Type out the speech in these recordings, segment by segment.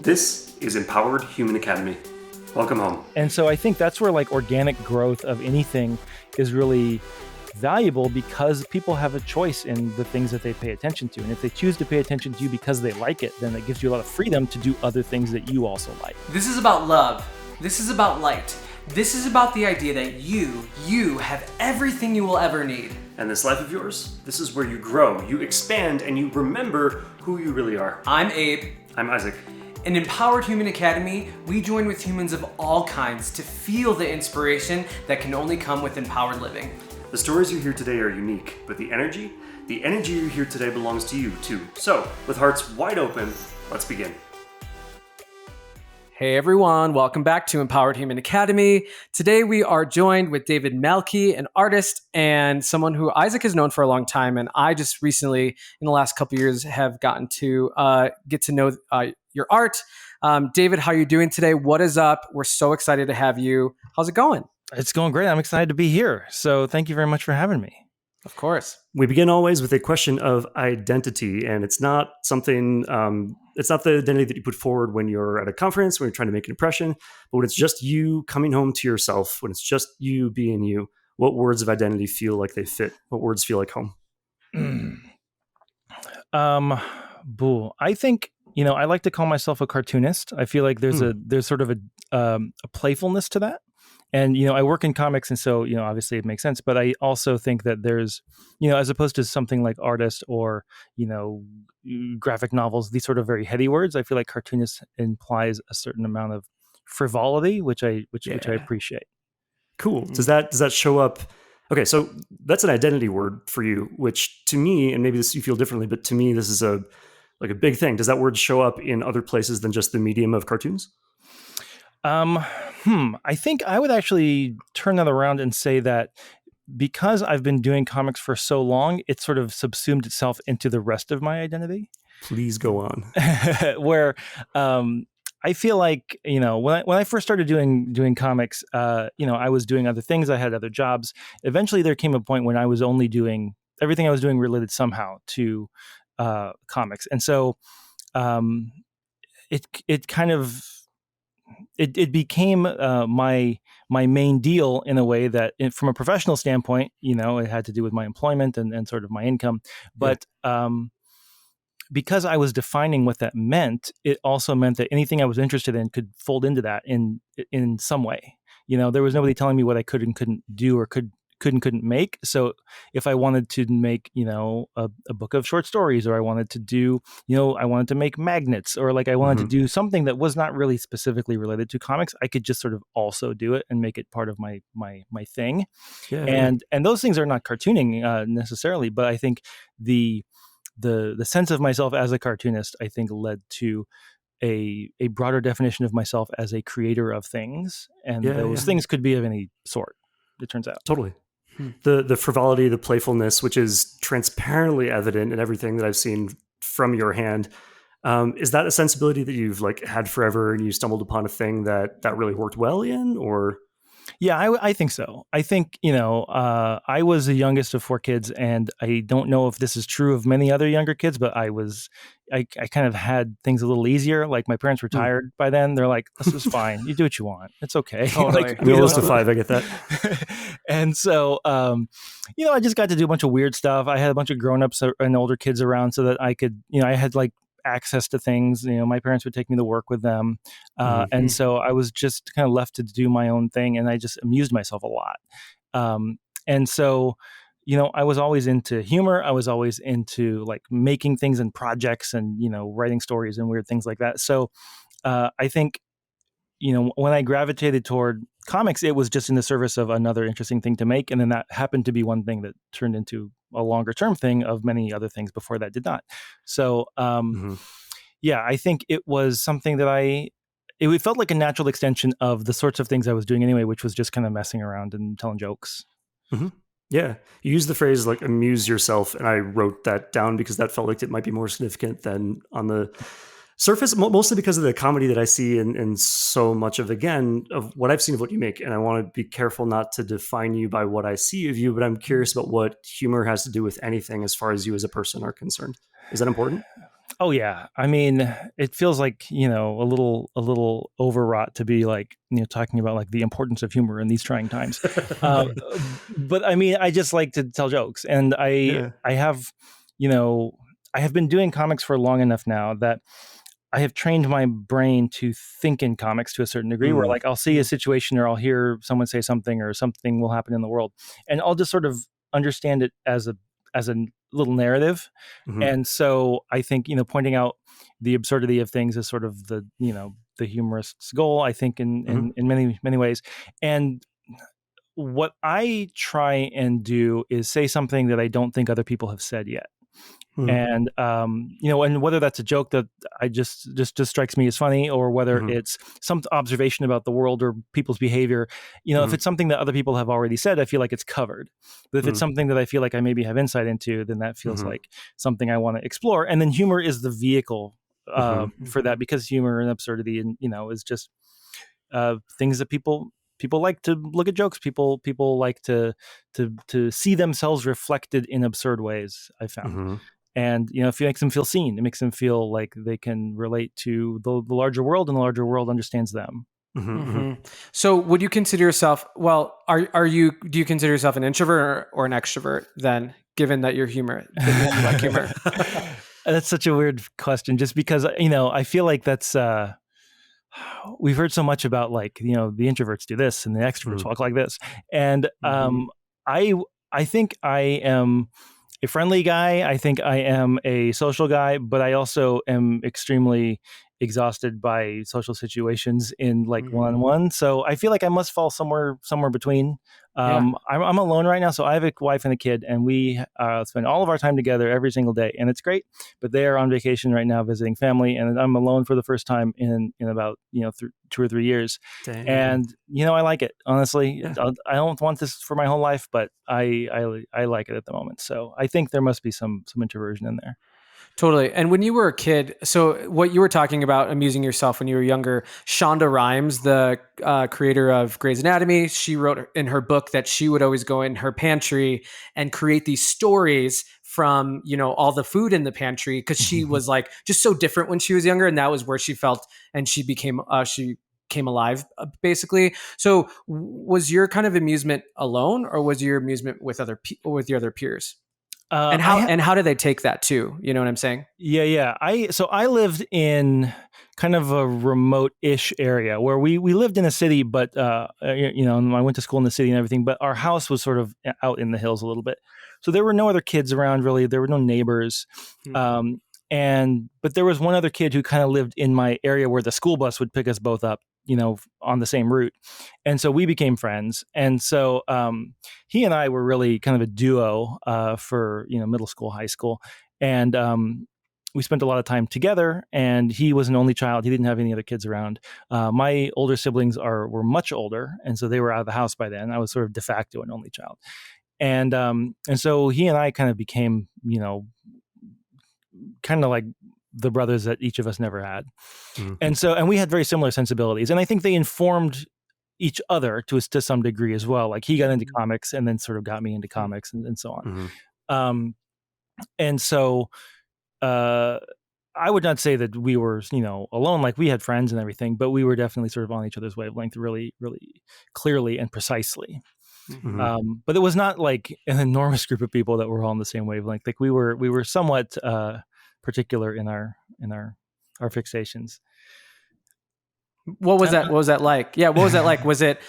This is Empowered Human Academy. Welcome home. And so I think that's where like organic growth of anything is really valuable, because people have a choice in the things that they pay attention to. And if they choose to pay attention to you because they like it, then it gives you a lot of freedom to do other things that you also like. This is about love. This is about light. This is about the idea that you have everything you will ever need. And this life of yours, this is where you grow, you expand, and you remember who you really are. I'm Abe. I'm Isaac. In Empowered Human Academy, we join with humans of all kinds to feel the inspiration that can only come with empowered living. The stories you hear today are unique, but the energy you hear today belongs to you too. So, with hearts wide open, let's begin. Hey everyone, welcome back to Empowered Human Academy. Today we are joined with David Malki, an artist and someone who Isaac has known for a long time, and I just recently, in the last couple of years, have gotten to get to know your art. David, how are you doing today? What is up? We're so excited to have you. How's it going? It's going great. I'm excited to be here. So thank you very much for having me. Of course. We begin always with a question of identity, and it's not something, it's not the identity that you put forward when you're at a conference, when you're trying to make an impression, but when it's just you coming home to yourself, when it's just you being you, what words of identity feel like they fit? What words feel like home? I think, I like to call myself a cartoonist. I feel like there's sort of a playfulness to that. And, I work in comics, and so, obviously it makes sense. But I also think that there's, as opposed to something like artist or, graphic novels, these sort of very heady words, I feel like cartoonist implies a certain amount of frivolity, which I appreciate. Cool. Does that show up? Okay, so that's an identity word for you, which to me, and maybe this you feel differently, but to me, this is a big thing. Does that word show up in other places than just the medium of cartoons? I think I would actually turn that around and say that because I've been doing comics for so long, it sort of subsumed itself into the rest of my identity. Please go on. Where I feel like, when I first started doing comics, I was doing other things. I had other jobs. Eventually, there came a point when I was only doing everything I was doing related somehow to comics, and so it kind of. It became my main deal in a way that, from a professional standpoint, it had to do with my employment and sort of my income. But because I was defining what that meant, it also meant that anything I was interested in could fold into that in some way. There was nobody telling me what I could and couldn't do or couldn't make. So if I wanted to make, a book of short stories, or I wanted to do, I wanted to make magnets, or like I wanted to do something that was not really specifically related to comics, I could just sort of also do it and make it part of my thing. Yeah. And those things are not cartooning necessarily, but I think the sense of myself as a cartoonist, I think, led to a broader definition of myself as a creator of things. And those things could be of any sort, it turns out. Totally. The frivolity, the playfulness, which is transparently evident in everything that I've seen from your hand. Is that a sensibility that you've had forever, and you stumbled upon a thing that really worked well in, or? Yeah, I think so. I think, I was the youngest of 4 kids, and I don't know if this is true of many other younger kids, but I kind of had things a little easier. Like, my parents were tired by then. They're like, this is fine. You do what you want. It's okay. The oldest of 5, I get that. And so, I just got to do a bunch of weird stuff. I had a bunch of grown-ups and older kids around so that I could, I had access to things. My parents would take me to work with them. And so I was just kind of left to do my own thing, and I just amused myself a lot. And so, I was always into humor. I was always into making things and projects and, writing stories and weird things like that. So I think, when I gravitated toward comics, it was just in the service of another interesting thing to make. And then that happened to be one thing that turned into a longer term thing of many other things before that did not. So, I think it was something that it felt like a natural extension of the sorts of things I was doing anyway, which was just kind of messing around and telling jokes. Mm-hmm. Yeah. You used the phrase amuse yourself, and I wrote that down because that felt like it might be more significant than on the surface, mostly because of the comedy that I see in so much of what I've seen of what you make. And I want to be careful not to define you by what I see of you, but I'm curious about what humor has to do with anything as far as you as a person are concerned. Is that important? Oh yeah. I mean, it feels like, a little overwrought to be like, talking about like the importance of humor in these trying times. Uh, but I mean, I just like to tell jokes, and Yeah. I have, you know, I have been doing comics for long enough now that I have trained my brain to think in comics to a certain degree, where Mm. like I'll see a situation or I'll hear someone say something or something will happen in the world, and I'll just sort of understand it as a little narrative. Mhm. And so I think, pointing out the absurdity of things is sort of the humorist's goal, I think, Mhm. in many, many ways. And what I try and do is say something that I don't think other people have said yet. Mhm. And and whether that's a joke that I just strikes me as funny, or whether Mhm. it's some observation about the world or people's behavior, if Mhm. it's something that other people have already said, I feel like it's covered. But if it's Mhm. something that I feel like I maybe have insight into, then that feels Mhm. like something I want to explore. And then humor is the vehicle Mhm. for that, because humor and absurdity and is just things that people like to look at jokes. People like to see themselves reflected in absurd ways, I found. Mhm. And if it makes them feel seen, it makes them feel like they can relate to the larger world, and the larger world understands them. Mhm. Mhm. Hmm. So, would you consider yourself? Well, are you? Do you consider yourself an introvert or an extrovert? Then, given that you like humor. That's such a weird question, just because I feel like that's we've heard so much about, like, the introverts do this and the extroverts Mhm. walk like this. And Mhm. I I think I am a friendly guy. I think I am a social guy, but I also am extremely exhausted by social situations in like one on Mhm. one. So I feel like I must fall somewhere between. Yeah. I'm alone right now, so I have a wife and a kid, and we spend all of our time together every single day, and it's great. But they are on vacation right now visiting family, and I'm alone for the first time in about 2 or 3 years. Dang. And I like it, honestly. Yeah. I don't want this for my whole life, but I like it at the moment. So I think there must be some introversion in there. Totally. And when you were a kid, so what you were talking about amusing yourself when you were younger, Shonda Rhimes, the creator of Grey's Anatomy, she wrote in her book that she would always go in her pantry and create these stories from, all the food in the pantry, because she was like just so different when she was younger. And that was where she felt, and she came alive, basically. So was your kind of amusement alone, or was your amusement with with your other peers? And I how do they take that too? You know what I'm saying? Yeah. I lived in kind of a remote-ish area where we lived in a city, but and I went to school in the city and everything, but our house was sort of out in the hills a little bit. So there were no other kids around really. There were no neighbors. Mhm. Um, but there was one other kid who kind of lived in my area where the school bus would pick us both up, on the same route. And so we became friends. And so he and I were really kind of a duo for middle school, high school. And we spent a lot of time together, and he was an only child. He didn't have any other kids around. My older siblings were much older, and so they were out of the house by then. I was sort of de facto an only child. And so he and I kind of became, kind of like the brothers that each of us never had. Mhm. And we had very similar sensibilities, and I think they informed each other to some degree as well. Like, he got into comics and then sort of got me into comics, and so on. Mhm. Um, and so uh, I would not say that we were, alone. Like, we had friends and everything, but we were definitely sort of on each other's wavelength really, really clearly and precisely. Mhm. Mhm. But it was not like an enormous group of people that were all on the same wavelength. Like, we were somewhat particular in our fixations. What was that? What was that like? Yeah, what was that like? Was it?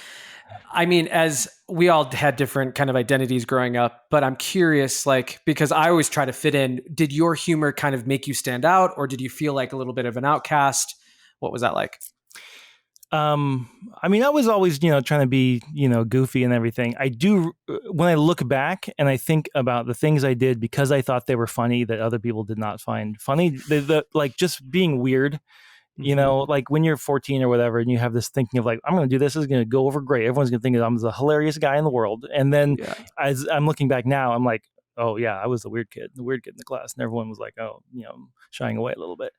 I mean, as we all had different kind of identities growing up, but I'm curious, like, because I always try to fit in. Did your humor kind of make you stand out, or did you feel like a little bit of an outcast? What was that like? I mean, I was always, trying to be, goofy and everything. I do, when I look back and I think about the things I did because I thought they were funny that other people did not find funny, like, just being weird. Mhm. Like, when you're 14 or whatever, and you have this thinking of like, I'm going to do this is going to go over great. Everyone's going to think that I'm the hilarious guy in the world. And then Yeah. as I'm looking back now, I'm like, oh yeah, I was the weird kid in the class, and everyone was like, oh, shying away a little bit.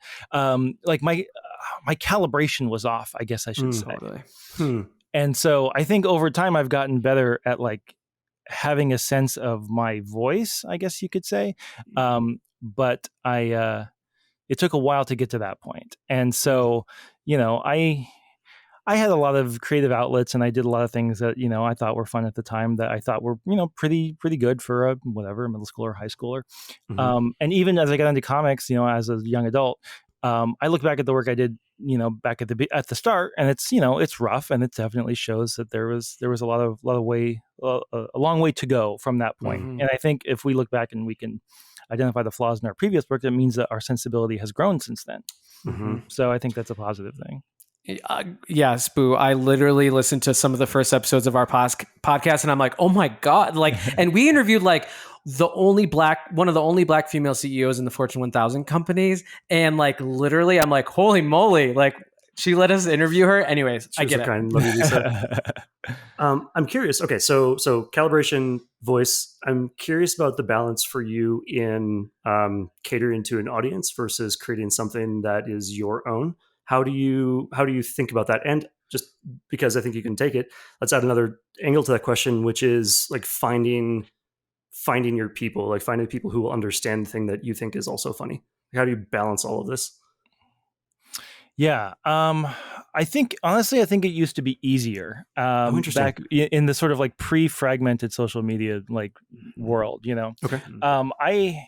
Like, my calibration was off, I guess I should Mm. say. Totally. Hmm. And so I think over time I've gotten better at, like, having a sense of my voice, I guess you could say. But it took a while to get to that point. And so, I had a lot of creative outlets, and I did a lot of things that I thought were fun at the time, that I thought were pretty good for a middle schooler, high schooler. Mm-hmm. And even as I got into comics, as a young adult, I look back at the work I did, back at the start, and it's rough, and it definitely shows that there was a lot of way, a long way to go from that point. Mm-hmm. And I think if we look back and we can identify the flaws in our previous work, that means that our sensibility has grown since then. Mm-hmm. So I think that's a positive thing. Yes, Boo. I literally listened to some of the first episodes of our podcast, and I'm like, oh my God. Like, and we interviewed like one of the only black female CEOs in the Fortune 1000 companies. And like, literally, I'm like, holy moly. Like, she let us interview her. Anyways, I get it. Kind. Love you, Lisa. I'm curious. Okay. So calibration, voice, I'm curious about the balance for you in catering to an audience versus creating something that is your own. How do you think about that? And just because I think you can take it, let's add another angle to that question, which is like finding your people, like finding people who will understand the thing that you think is also funny. How do you balance all of this? Yeah. I think it used to be easier Interesting. back in the sort of like pre-fragmented social media like world, Okay. I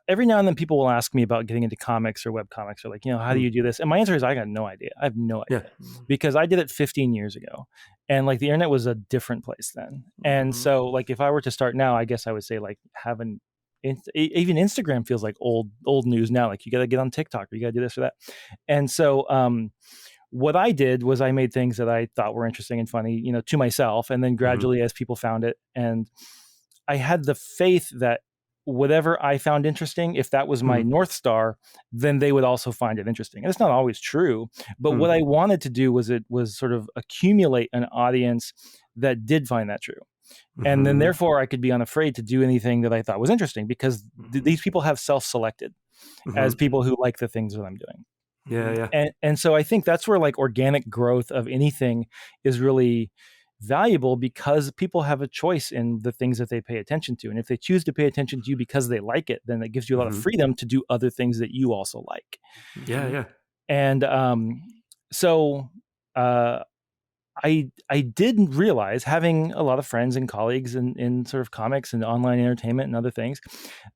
every now and then people will ask me about getting into comics or web comics, or like, how do you do this? And my answer is I got no idea. I have no idea, because I did it 15 years ago, and like the internet was a different place then. And so like if I were to start now, I guess I would say like even Instagram feels like old news now. Like you got to get on TikTok, or you got to do this or that. And so what I did was I made things that I thought were interesting and funny, to myself, and then gradually as people found it, and I had the faith that whatever I found interesting, if that was my North Star, then they would also find it interesting. And it's not always true, but what I wanted to do was sort of accumulate an audience that did find that true. And then therefore I could be unafraid to do anything that I thought was interesting, because these people have self-selected as people who like the things that I'm doing. Yeah. And so I think that's where like organic growth of anything is really valuable, because people have a choice in the things that they pay attention to. And if they choose to pay attention to you because they like it, then it gives you a lot of freedom to do other things that you also like. Yeah. And so I didn't realize, having a lot of friends and colleagues in sort of comics and online entertainment and other things,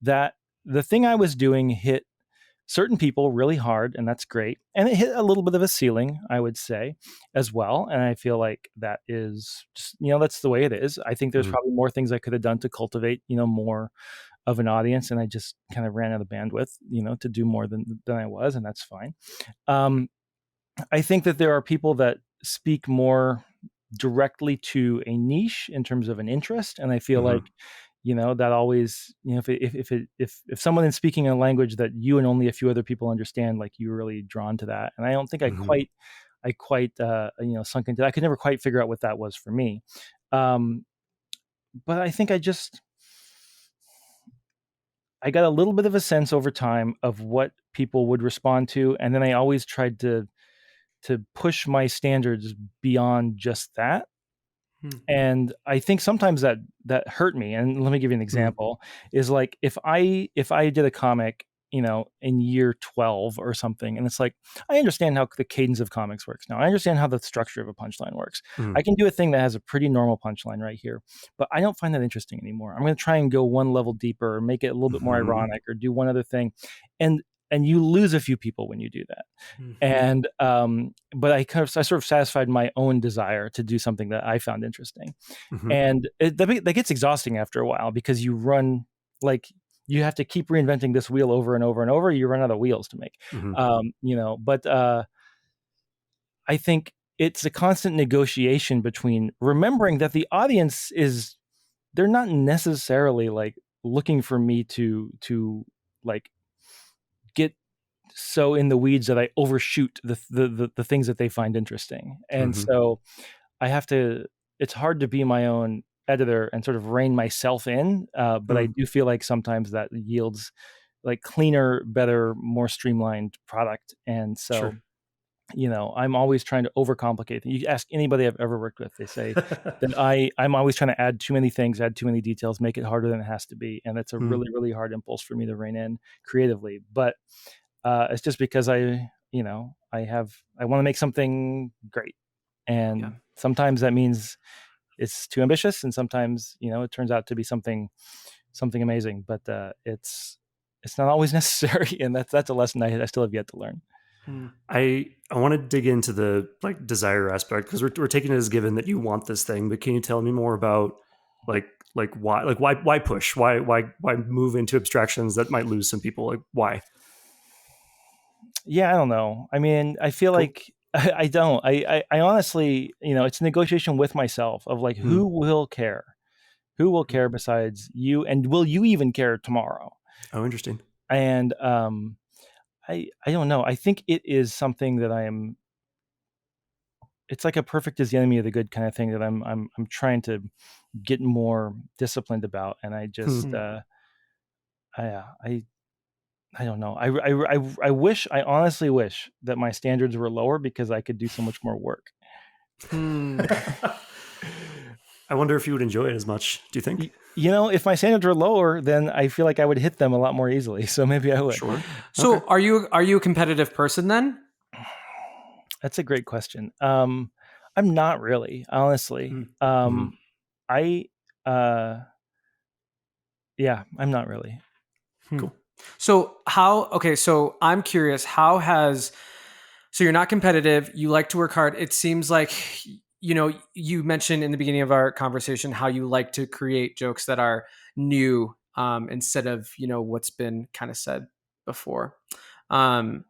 that the thing I was doing hit certain people really hard, and that's great. And it hit a little bit of a ceiling, I would say, as well. And I feel like that is just, that's the way it is. I think there's probably more things I could have done to cultivate, more of an audience. And I just kind of ran out of bandwidth, to do more than I was. And that's fine. I think that there are people that speak more directly to a niche in terms of an interest. And I feel like, that always, if someone is speaking a language that you and only a few other people understand, like you're really drawn to that. And I don't think I quite sunk into that. I could never quite figure out what that was for me. But I think I got a little bit of a sense over time of what people would respond to. And then I always tried to push my standards beyond just that. And I think sometimes that hurt me. And let me give you an example. Is like if I did a comic, in year 12 or something, and it's like, I understand how the cadence of comics works now. I understand how the structure of a punchline works. I can do a thing that has a pretty normal punchline right here, but I don't find that interesting anymore. I'm going to try and go one level deeper, or make it a little bit more ironic, or do one other thing. And you lose a few people when you do that. And but I sort of satisfied my own desire to do something that I found interesting. And that gets exhausting after a while, because you run, like, you have to keep reinventing this wheel over and over and over. You run out of wheels to make. But I think it's a constant negotiation between remembering that the audience they're not necessarily like looking for me to like get so in the weeds that I overshoot the things that they find interesting. And so it's hard to be my own editor and sort of rein myself in. But I do feel like sometimes that yields like cleaner, better, more streamlined product. And so, I'm always trying to overcomplicate things. You ask anybody I've ever worked with, they say that I'm always trying to add too many things, add too many details, make it harder than it has to be. And it's a really, really hard impulse for me to rein in creatively. But It's just because I want to make something great, Yeah. and sometimes that means it's too ambitious, and sometimes it turns out to be something amazing. But it's not always necessary, and that's a lesson I still have yet to learn. I want to dig into the like desire aspect because we're taking it as given that you want this thing, but can you tell me more about like why push, why move into abstractions that might lose some people, like why? Yeah, I don't know. I mean, I feel Cool. like I don't. I honestly, it's a negotiation with myself of like, Hmm. who will care? Who will care besides you? And will you even care tomorrow? Oh, interesting. And I don't know. I think it is something that I am. It's like a perfect is the enemy of the good kind of thing that I'm trying to get more disciplined about. And I just I I don't know. I wish, I honestly wish that my standards were lower because I could do so much more work. I wonder if you would enjoy it as much. Do you think? If my standards were lower, then I feel like I would hit them a lot more easily. So maybe I would. Sure. So Okay. are you a competitive person then? That's a great question. I'm not really, honestly. Hmm. I, uh, yeah, I'm not really. Cool. So so I'm curious, so you're not competitive, you like to work hard. It seems like, you mentioned in the beginning of our conversation how you like to create jokes that are new, instead of, what's been kind of said before. Um,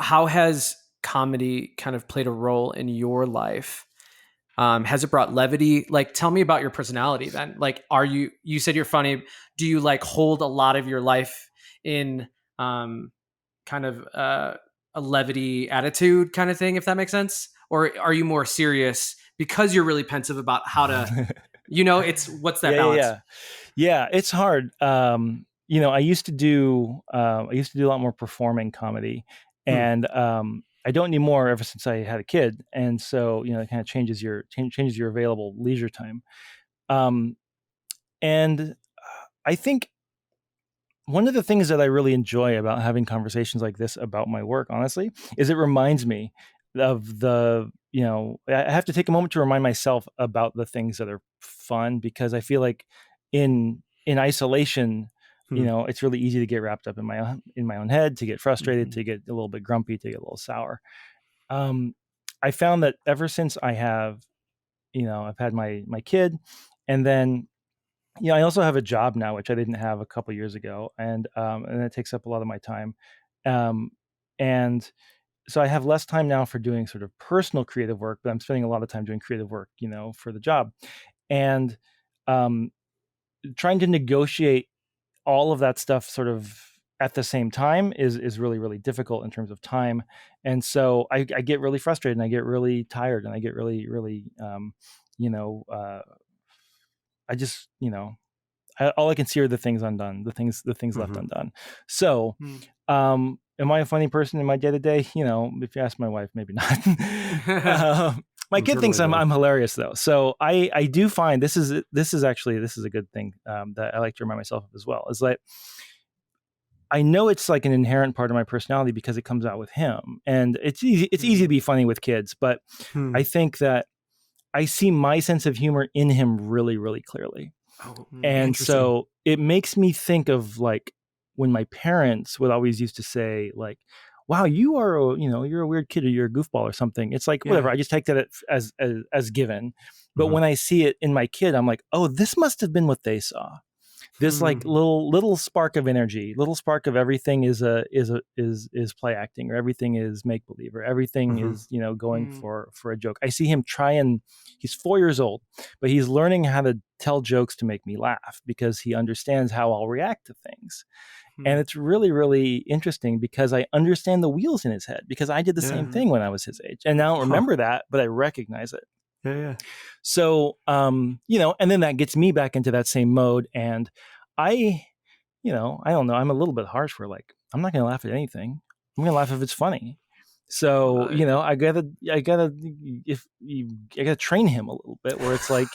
how has comedy kind of played a role in your life? Has it brought levity? Like, tell me about your personality then. Like, you said you're funny. Do you like hold a lot of your life in um, kind of a levity attitude kind of thing, if that makes sense? Or are you more serious because you're really pensive about how to, it's what's that Yeah, yeah, balance? yeah. Yeah, it's hard. I used to do a lot more performing comedy, Hmm. and I don't anymore ever since I had a kid, and so it kind of changes your available leisure time. Um, and I think one of the things that I really enjoy about having conversations like this about my work, honestly, is it reminds me of I have to take a moment to remind myself about the things that are fun, because I feel like in isolation, Hmm. it's really easy to get wrapped up in my own head, to get frustrated, Hmm. to get a little bit grumpy, to get a little sour. Um, I found that ever since I've had my kid, and then I also have a job now, which I didn't have a couple years ago, and it takes up a lot of my time, um, and so I have less time now for doing sort of personal creative work, but I'm spending a lot of time doing creative work, for the job, and um, trying to negotiate all of that stuff sort of at the same time is really really difficult in terms of time, and so I get really frustrated, and I get really tired, and I get really really you know I just all I can see are the things undone, the things left Hmm. undone. So, am I a funny person in my day to day? If you ask my wife, maybe not. My I'm kid sure it'll thinks I'm evolve. I'm hilarious though. So I do find this is a good thing, that I like to remind myself of as well. Is like, I know it's like an inherent part of my personality because it comes out with him, and it's easy to be funny with kids, but Hmm. I think that I see my sense of humor in him really really clearly. Oh, And interesting. so it makes me think of like when my parents would always used to say like, "Wow, you're a weird kid, or you're a goofball or something." It's like whatever. Yeah. I just take that as given. But Hmm. when I see it in my kid, I'm like, "Oh, this must have been what they saw." This like Hmm. little spark of energy, little spark of everything is play acting, or everything is make believe, or everything Hmm. is going for a joke. I see him try, and he's 4 years old, but he's learning how to tell jokes to make me laugh because he understands how I'll react to things. And it's really really interesting because I understand the wheels in his head, because I did the same Yeah. thing when I was his age, and I don't Huh. remember that, but I recognize it. Yeah. Yeah. So, and then that gets me back into that same mode. And I, I don't know, I'm a little bit harsh for like, I'm not going to laugh at anything. I'm going to laugh if it's funny. So, Right. I gotta train him a little bit where it's like,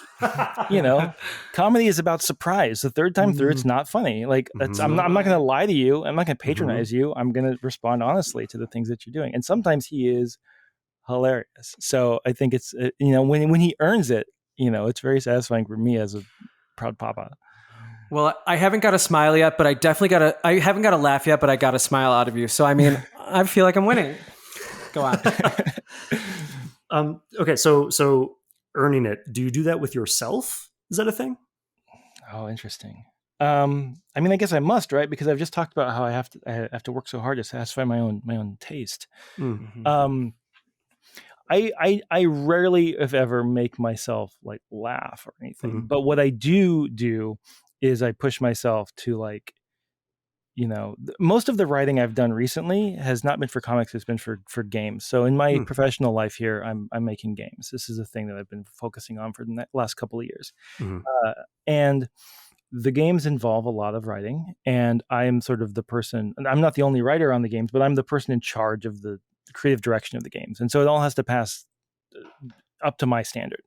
comedy is about surprise. The third time through, it's not funny. Like I'm not going to lie to you. I'm not going to patronize you. I'm going to respond honestly to the things that you're doing. And sometimes he is hilarious. So I think it's, when he earns it, it's very satisfying for me as a proud papa. Well, I haven't got a smile yet, but I haven't got a laugh yet, but I got a smile out of you. So, I mean, I feel like I'm winning. Go on. Okay. So earning it, do you do that with yourself? Is that a thing? Oh, interesting. I mean, I guess I must, right? Because I've just talked about how I have to work so hard to satisfy my own taste. I rarely, if ever, make myself like laugh or anything. But what I do is I push myself to like, most of the writing I've done recently has not been for comics; it's been for games. So in my professional life here, I'm making games. This is a thing that I've been focusing on for the last couple of years, and the games involve a lot of writing, and I am sort of the person. And I'm not the only writer on the games, but I'm the person in charge of the creative direction of the games, and so it all has to pass up to my standard.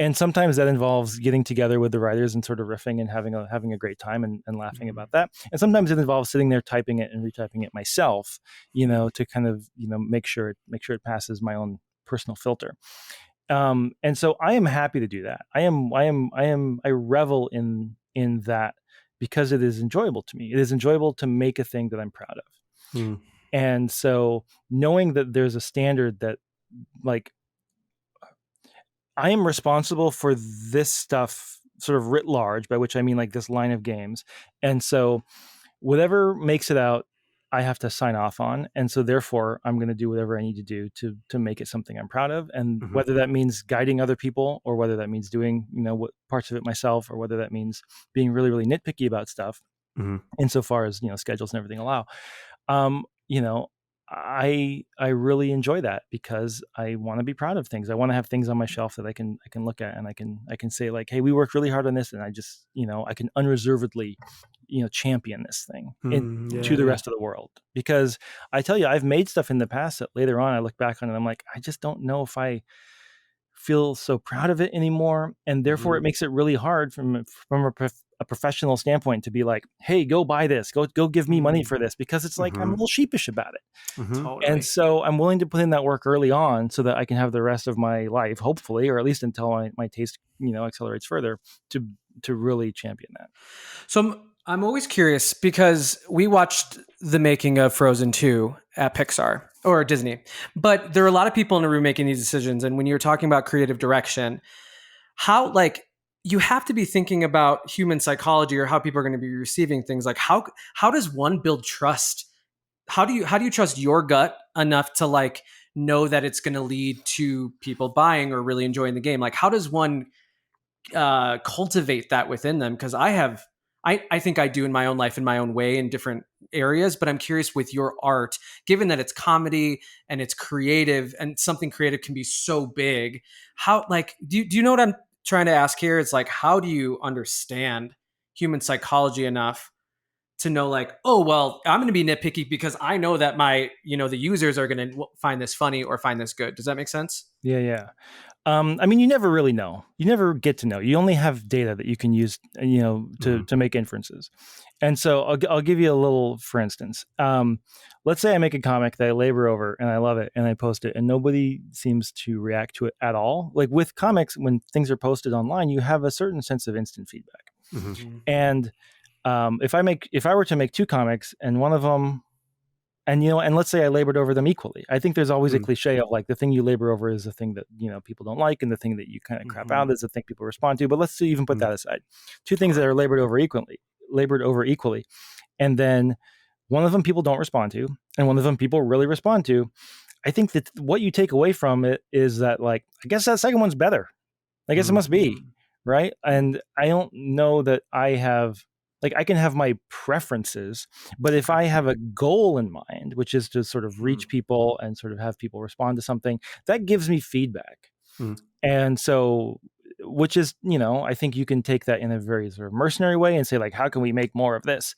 And sometimes that involves getting together with the writers and sort of riffing and having a great time and laughing about that. And sometimes it involves sitting there typing it and retyping it myself, to kind of make sure it passes my own personal filter. And so I am happy to do that. I revel in that because it is enjoyable to me. It is enjoyable to make a thing that I'm proud of. And so knowing that there's a standard that like I am responsible for this stuff sort of writ large, by which I mean like this line of games. And so whatever makes it out, I have to sign off on. And so therefore I'm going to do whatever I need to do to make it something I'm proud of. And whether that means guiding other people or whether that means doing, what parts of it myself, or whether that means being really, really nitpicky about stuff insofar as, schedules and everything allow, I really enjoy that because I want to be proud of things. I want to have things on my shelf that I can look at and I can say like, hey, we worked really hard on this, and I just I can unreservedly champion this thing to the rest of the world. Because I tell you, I've made stuff in the past that later on I look back on and I'm like, I just don't know if I feel so proud of it anymore, and therefore it makes it really hard from a professional standpoint to be like, hey, go buy this, go give me money for this, because it's like I'm a little sheepish about it. Totally. And so I'm willing to put in that work early on so that I can have the rest of my life, hopefully, or at least until my taste accelerates further, to really champion that. So I'm always curious because we watched the making of Frozen 2 at Pixar or Disney, but there are a lot of people in the room making these decisions. And when you're talking about creative direction, how you have to be thinking about human psychology or how people are going to be receiving things. Like how does one build trust? How do you trust your gut enough to know that it's going to lead to people buying or really enjoying the game? Like how does one cultivate that within them? Because I think I do in my own life in my own way in different areas, but I'm curious with your art, given that it's comedy and it's creative and something creative can be so big, how do you know what I'm trying to ask here? It's like, how do you understand human psychology enough to know oh, well, I'm going to be nitpicky because I know that my, the users are going to find this funny or find this good. Does that make sense? Yeah. I mean, you never really know. You never get to know. You only have data that you can use, to make inferences. And so I'll give you a little, for instance. Let's say I make a comic that I labor over and I love it and I post it and nobody seems to react to it at all. Like with comics, when things are posted online, you have a certain sense of instant feedback. And if I were to make two comics and one of them, and let's say I labored over them equally. I think there's always a cliche of the thing you labor over is the thing that, people don't like, and the thing that you kind of crap out is the thing people respond to. But let's even put that aside. Two things that are labored over equally. And then one of them people don't respond to, and one of them people really respond to. I think that what you take away from it is that I guess that second one's better. I guess it must be, right? And I don't know that I have... I can have my preferences, but if I have a goal in mind, which is to sort of reach people and sort of have people respond to something, that gives me feedback. And so, which is, I think you can take that in a very sort of mercenary way and say how can we make more of this?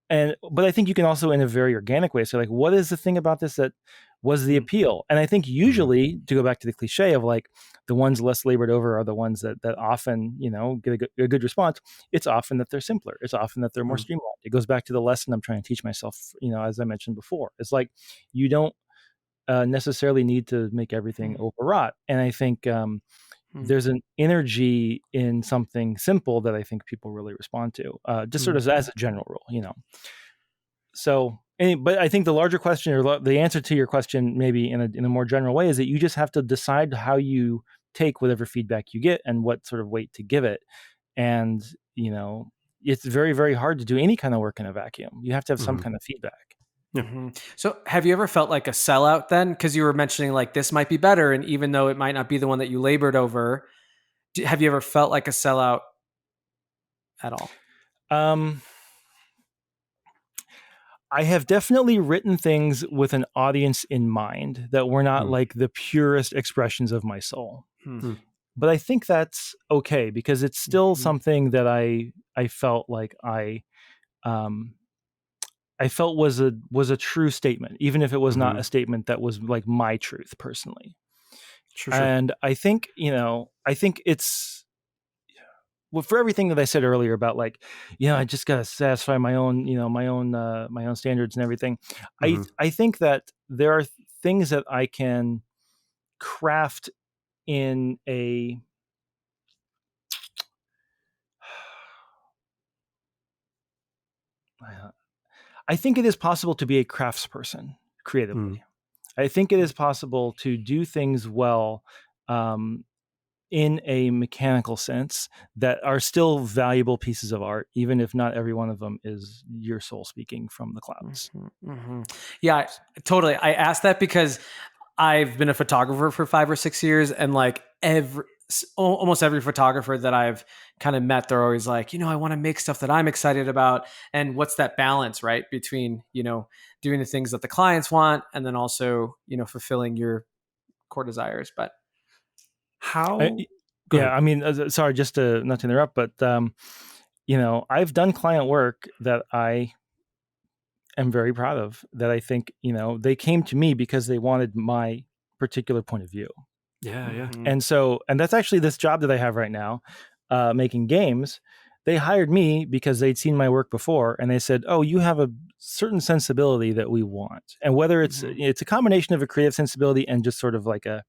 but I think you can also, in a very organic way, say like, what is the thing about this that was the appeal? And I think usually, to go back to the cliche of like the ones less labored over are the ones that often, get a good response. It's often that they're simpler. It's often that they're more streamlined. It goes back to the lesson I'm trying to teach myself, as I mentioned before. It's like you don't necessarily need to make everything overwrought. And I think there's an energy in something simple that I think people really respond to, just sort of as a general rule. So, but I think the larger question, or the answer to your question, maybe in a more general way, is that you just have to decide how you take whatever feedback you get and what sort of weight to give it. And, it's very, very hard to do any kind of work in a vacuum. You have to have some kind of feedback. Mm-hmm. So have you ever felt like a sellout then? Because you were mentioning like this might be better. And even though it might not be the one that you labored over, have you ever felt like a sellout at all? I have definitely written things with an audience in mind that were not like the purest expressions of my soul. But I think that's okay because it's still something that I felt like I felt was a true statement, even if it was not a statement that was like my truth personally. Sure. And I think, it's, well, for everything that I said earlier about like, I just got to satisfy my own, my own standards and everything. I think that there are things that I can craft in a, I think it is possible to be a craftsperson creatively. I think it is possible to do things well, in a mechanical sense that are still valuable pieces of art, even if not every one of them is your soul speaking from the clouds. Yeah, totally. I asked that because I've been a photographer for 5 or 6 years, and like almost every photographer that I've kind of met, they're always like, I want to make stuff that I'm excited about. And what's that balance, right? Between, doing the things that the clients want and then also, fulfilling your core desires. But how? I mean, sorry, just to not to interrupt, but I've done client work that I am very proud of. That I think they came to me because they wanted my particular point of view. Yeah. And that's actually this job that I have right now, making games. They hired me because they'd seen my work before, and they said, "Oh, you have a certain sensibility that we want." And whether it's a combination of a creative sensibility and just sort of like a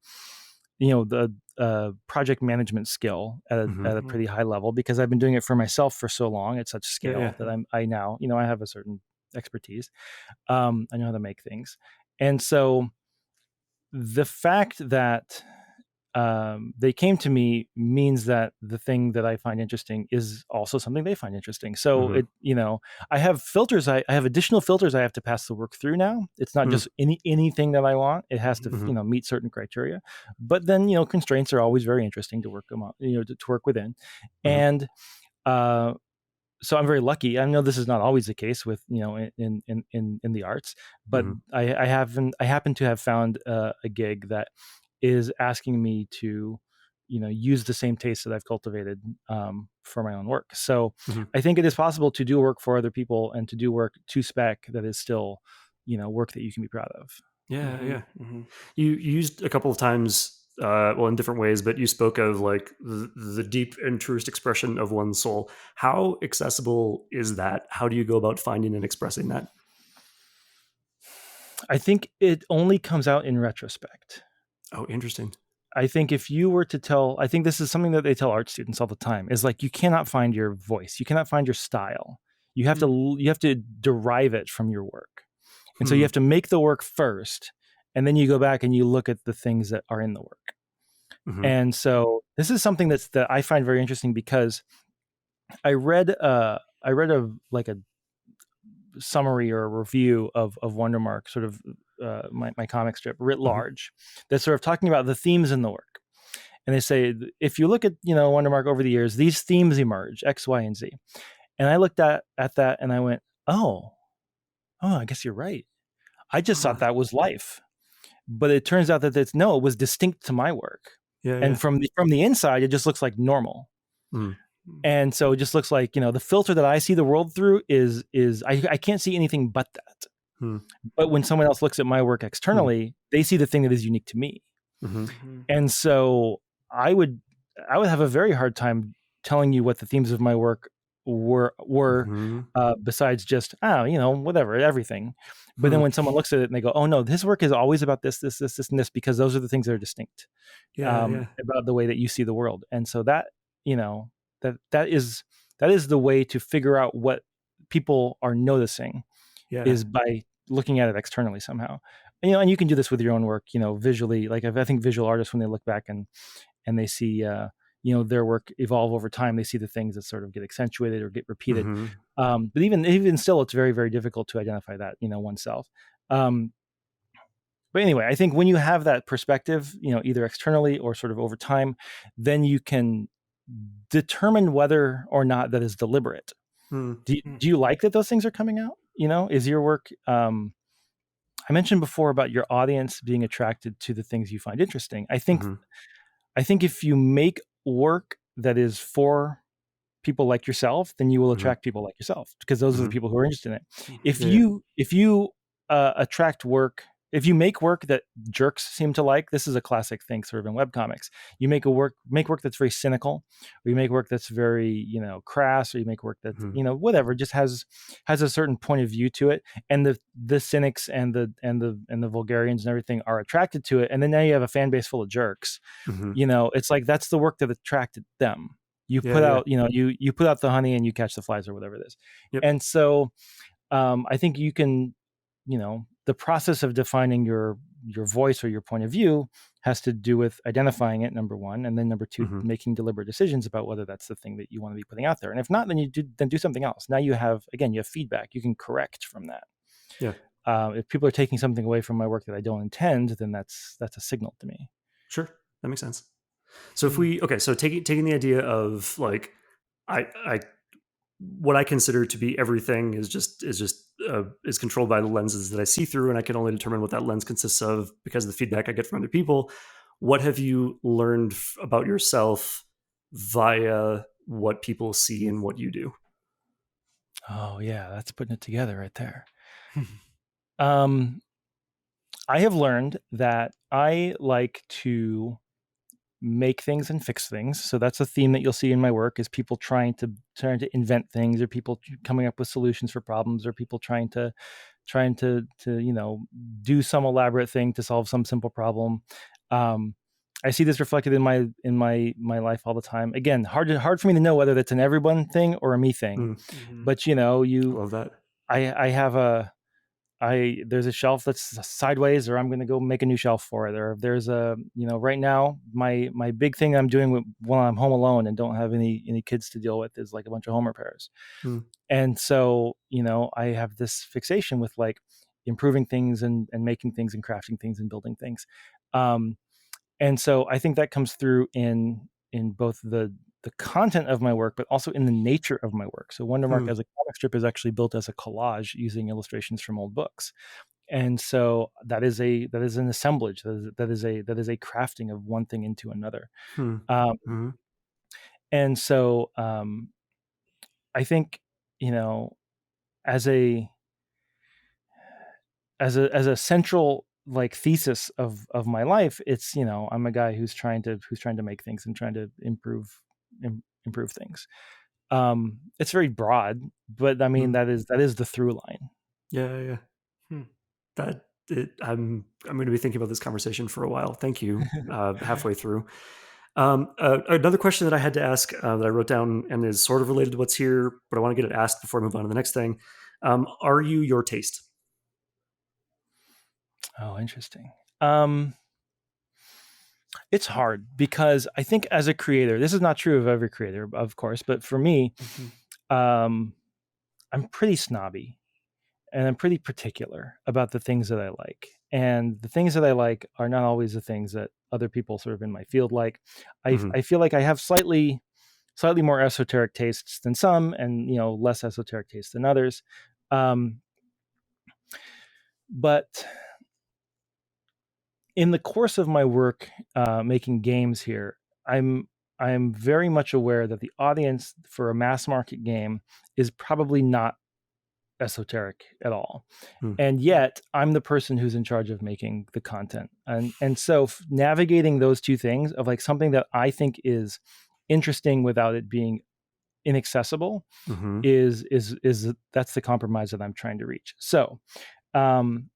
the project management skill at a pretty high level, because I've been doing it for myself for so long at such scale that I now, I have a certain expertise. I know how to make things. And so the fact that they came to me means that the thing that I find interesting is also something they find interesting. So I have filters. I have additional filters I have to pass the work through now. It's not just anything that I want. It has to meet certain criteria. But then constraints are always very interesting to work them out, to work within. And so I'm very lucky. I know this is not always the case with in the arts, but I happen to have found a gig that is asking me to use the same taste that I've cultivated for my own work. So I think it is possible to do work for other people and to do work to spec that is still work that you can be proud of. You used a couple of times in different ways, but you spoke of like the deep and truest expression of one's soul. How accessible is that? How do you go about finding and expressing that? I think it only comes out in retrospect. Oh, interesting. I think if you were to tell, I think this is something that they tell art students all the time, is like, you cannot find your voice. You cannot find your style. You have to derive it from your work. And so you have to make the work first, and then you go back and you look at the things that are in the work. And so this is something that I find very interesting, because I read a summary or a review of Wondermark, sort of my comic strip writ large, that's sort of talking about the themes in the work. And they say, if you look at Wondermark over the years, these themes emerge, X, Y, and Z. And I looked at that and I went, oh, I guess you're right. I just thought that was life. But it turns out that it was distinct to my work. And from the inside, it just looks like normal. And so it just looks like, the filter that I see the world through is I can't see anything but that. Hmm. But when someone else looks at my work externally, they see the thing that is unique to me. Mm-hmm. And so I would have a very hard time telling you what the themes of my work were Mm-hmm. besides just whatever, everything. But then Hmm. when someone looks at it and they go, oh no, this work is always about this, and this, because those are the things that are distinct Yeah. about the way that you see the world. And so that that is the way to figure out what people are noticing, Yeah. is by looking at it externally somehow. And you can do this with your own work, visually. Like, I think visual artists, when they look back and they see their work evolve over time, they see the things that sort of get accentuated or get repeated. Mm-hmm. But even still, it's very, very difficult to identify that oneself. But anyway, I think when you have that perspective, either externally or sort of over time, then you can determine whether or not that is deliberate. Hmm. Do you like that those things are coming out? Is your work, I mentioned before about your audience being attracted to the things you find interesting. I think if you make work that is for people like yourself, then you will Mm-hmm. attract people like yourself, because those are the Mm-hmm. people who are interested in it. If Yeah. you attract work, if you make work that jerks seem to like, this is a classic thing sort of in webcomics. You make work that's very cynical, or you make work that's very, crass, or you make work that, Mm-hmm. whatever, just has a certain point of view to it. And the cynics and the vulgarians and everything are attracted to it. And then now you have a fan base full of jerks. Mm-hmm. It's like, that's the work that attracted them. You Yeah. put Yeah. out, you put out the honey and you catch the flies, or whatever it is. Yep. And so I think you can, the process of defining your voice or your point of view has to do with identifying it, number one, and then number two, Mm-hmm. making deliberate decisions about whether that's the thing that you want to be putting out there. And if not, then do something else. Now you have feedback. You can correct from that. Yeah. If people are taking something away from my work that I don't intend, then that's a signal to me. Sure, that makes sense. So if we so taking the idea of like I what I consider to be everything is controlled by the lenses that I see through, and I can only determine what that lens consists of because of the feedback I get from other people. What have you learned about yourself via what people see and what you do? Oh yeah, that's putting it together right there. I have learned that I like to make things and fix things. So that's a theme that you'll see in my work, is people trying to invent things, or people coming up with solutions for problems, or people trying to do some elaborate thing to solve some simple problem. I see this reflected in my life all the time. Again, hard for me to know whether that's an everyone thing or a me thing. But I love that. I have there's a shelf that's sideways, or I'm going to go make a new shelf for it. Or there's a, right now, my big thing I'm doing when I'm home alone and don't have any kids to deal with is like a bunch of home repairs. Mm. And so, I have this fixation with like improving things and making things and crafting things and building things. And so I think that comes through in both the content of my work, but also in the nature of my work. So Wondermark as a comic strip is actually built as a collage using illustrations from old books. And so that is an assemblage. That is a crafting of one thing into another. And so I think, as a central like thesis of my life, it's, I'm a guy who's trying to make things and trying to improve things. It's very broad, but I mean, that is the through line. Yeah. I'm going to be thinking about this conversation for a while. Thank you. Halfway through. Another question that I had to ask that I wrote down and is sort of related to what's here, but I want to get it asked before I move on to the next thing. Are you your taste? Oh, interesting. It's hard because I think as a creator, this is not true of every creator, of course, but for me, I'm pretty snobby and I'm pretty particular about the things that I like. And the things that I like are not always the things that other people sort of in my field like. I feel like I have slightly more esoteric tastes than some, and less esoteric tastes than others. But in the course of my work making games here, I'm I'm very much aware that the audience for a mass market game is probably not esoteric at all. Hmm. And yet I'm the person who's in charge of making the content. And so navigating those two things of like something that I think is interesting without it being inaccessible Mm-hmm. is that's the compromise that I'm trying to reach. So um,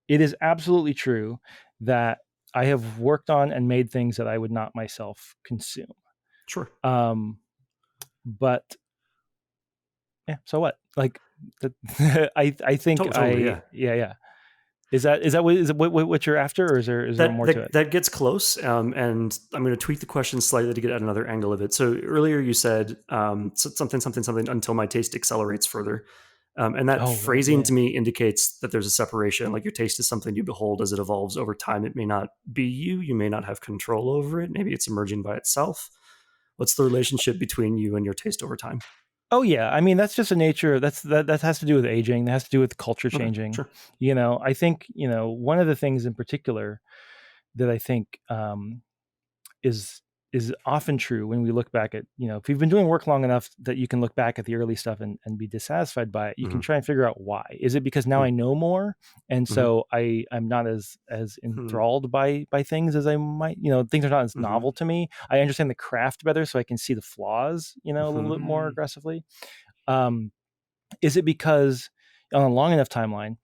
it is absolutely true that I have worked on and made things that I would not myself consume. Sure. But yeah, so what? Like, I think Totally. Yeah. yeah. Is that what you're after, or is there That more to that it? that gets close, and I'm going to tweak the question slightly to get at another angle of it. So earlier you said something until my taste accelerates further, and that Oh, right, phrasing yeah. to me indicates that there's a separation. Like your taste is something you behold as it evolves over time. It may not be you. You may not have control over it. Maybe it's emerging by itself. What's the relationship between you and your taste over time? Oh yeah, I mean that's just a nature. That has to do with aging. That has to do with culture Okay, changing. sure. I think one of the things in particular that I think is is often true when we look back at if you've been doing work long enough that you can look back at the early stuff and be dissatisfied by it. You can Mm-hmm. try and figure out why. Is it because now I know more, and Mm-hmm. so I'm not as Mm-hmm. enthralled by things as I might. Things are not as Mm-hmm. novel to me. I understand the craft better, so I can see the flaws a little Mm-hmm. bit more aggressively. Um, is it because on a long enough timeline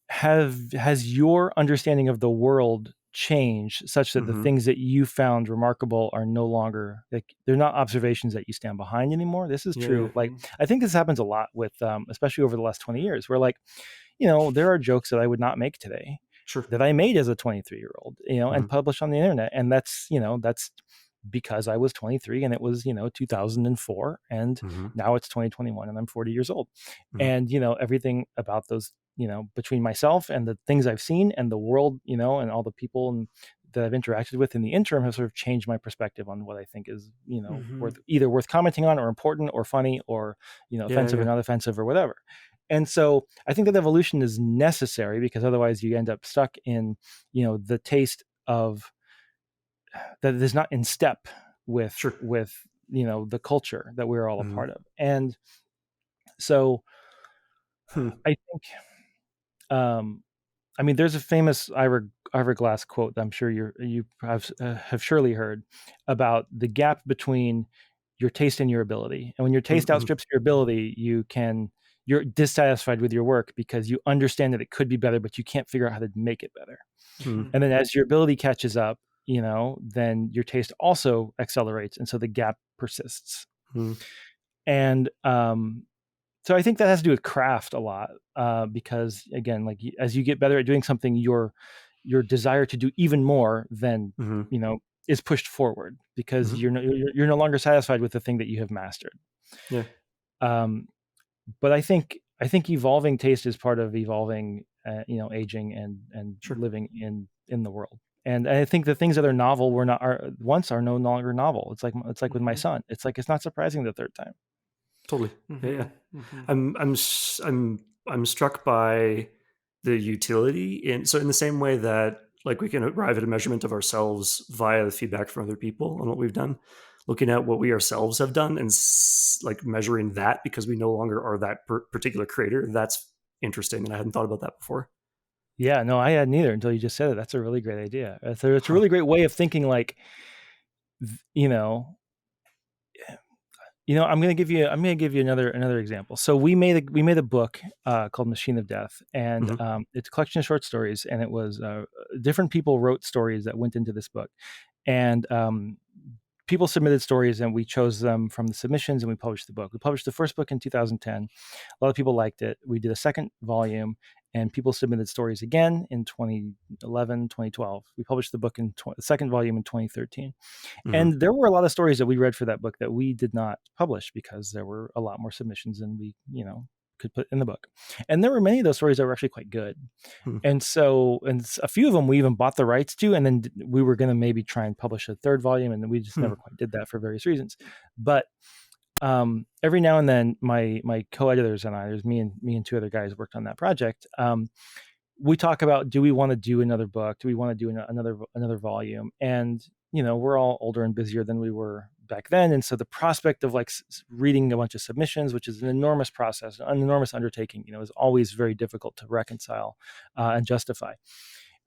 has your understanding of the world changed such that the Mm-hmm. things that you found remarkable are no longer like they're not observations that you stand behind anymore? This is Yeah, yeah. true. Like I think this happens a lot with especially over the last 20 years where like there are jokes that I would not make today Sure. that I made as a 23-year-old Mm-hmm. and published on the internet, and that's because I was 23 and it was 2004, and Mm-hmm. now it's 2021 and I'm 40 years old. Mm-hmm. And everything about those between myself and the things I've seen and the world and all the people that I've interacted with in the interim have sort of changed my perspective on what I think is worth commenting on or important or funny or Yeah, offensive or yeah. not offensive or whatever. And so I think that evolution is necessary because otherwise you end up stuck in the taste of that is not in step with Sure. the culture that we're all a Mm-hmm. part of. And so Hmm. I think I mean there's a famous Ira Glass quote that I'm sure you have surely heard about the gap between your taste and your ability. And when your taste Mm-hmm. outstrips your ability, you're dissatisfied with your work because you understand that it could be better, but you can't figure out how to make it better. Mm-hmm. And then as your ability catches up, then your taste also accelerates. And so the gap persists. And so I think that has to do with craft a lot because, again, like as you get better at doing something, your desire to do even more then, Mm-hmm. is pushed forward because Mm-hmm. you're no longer satisfied with the thing that you have mastered. Yeah. Um, but I think evolving taste is part of evolving, aging and Sure. living in the world. And I think the things that are novel are no longer novel. It's like with my son. It's like it's not surprising the third time. Totally. Yeah, yeah. Mm-hmm. I'm struck by the utility in the same way that like we can arrive at a measurement of ourselves via the feedback from other people on what we've done, looking at what we ourselves have done and like measuring that because we no longer are that particular creator. That's interesting, and I hadn't thought about that before. Yeah, no, I hadn't either until you just said it. That's a really great idea. It's a Huh. really great way of thinking. Like, you know, I'm going to give you another example. So we made a book called Machine of Death, and Mm-hmm. it's a collection of short stories, and it was different people wrote stories that went into this book, and people submitted stories, and we chose them from the submissions, and we published the book. We published the first book in 2010. A lot of people liked it. We did a second volume, and people submitted stories again in 2011, 2012. We published the book in the second volume in 2013. Mm-hmm. And there were a lot of stories that we read for that book that we did not publish because there were a lot more submissions than we, could put in the book. And there were many of those stories that were actually quite good. Mm-hmm. And so, a few of them we even bought the rights to, and then we were going to maybe try and publish a third volume, and we just never quite did that for various reasons. But every now and then, my co-editors and I, there's me and two other guys worked on that project. we talk about, do we want to do another book? Do we want to do another volume? And we're all older and busier than we were back then, and so the prospect of like reading a bunch of submissions, which is an enormous process, an enormous undertaking, is always very difficult to reconcile and justify.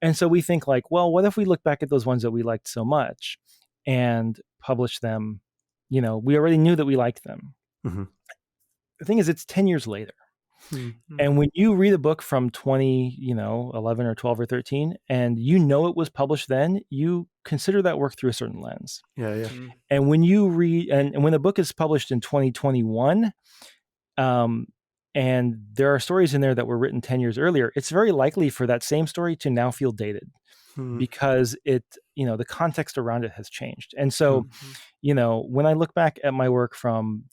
And so we think like, well, what if we look back at those ones that we liked so much and publish them? We already knew that we liked them. Mm-hmm. The thing is, it's 10 years later. Mm-hmm. And when you read a book from 2011 or 12 or 13, and it was published then, you consider that work through a certain lens. Yeah. Mm-hmm. And when you read, and when the book is published in 2021, and there are stories in there that were written 10 years earlier, it's very likely for that same story to now feel dated because the context around it has changed. And so, when I look back at my work from,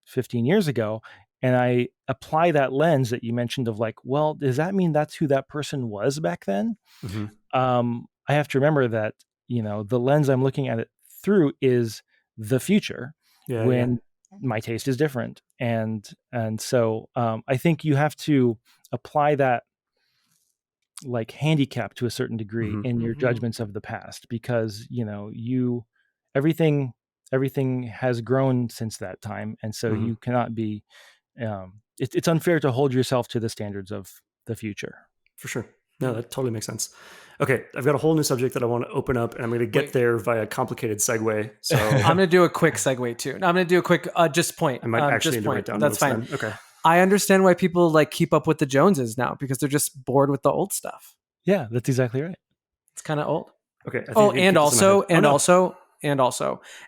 15 years ago, and I apply that lens that you mentioned of like, well, does that mean that's who that person was back then? Mm-hmm. I have to remember that, the lens I'm looking at it through is the future when my taste is different. And so I think you have to apply that like handicap to a certain degree in your judgments of the past, because, everything has grown since that time. And so you cannot be, it's unfair to hold yourself to the standards of the future. For sure. No, that totally makes sense. Okay, I've got a whole new subject that I want to open up, and I'm going to get there via complicated segue. So I'm going to do a quick segue too. I'm going to do a quick just point. I might actually need to write down That's notes fine. then. Okay. I understand why people like keep up with the Joneses now, because they're just bored with the old stuff. Yeah, that's exactly right. It's kind of old. Okay. And also,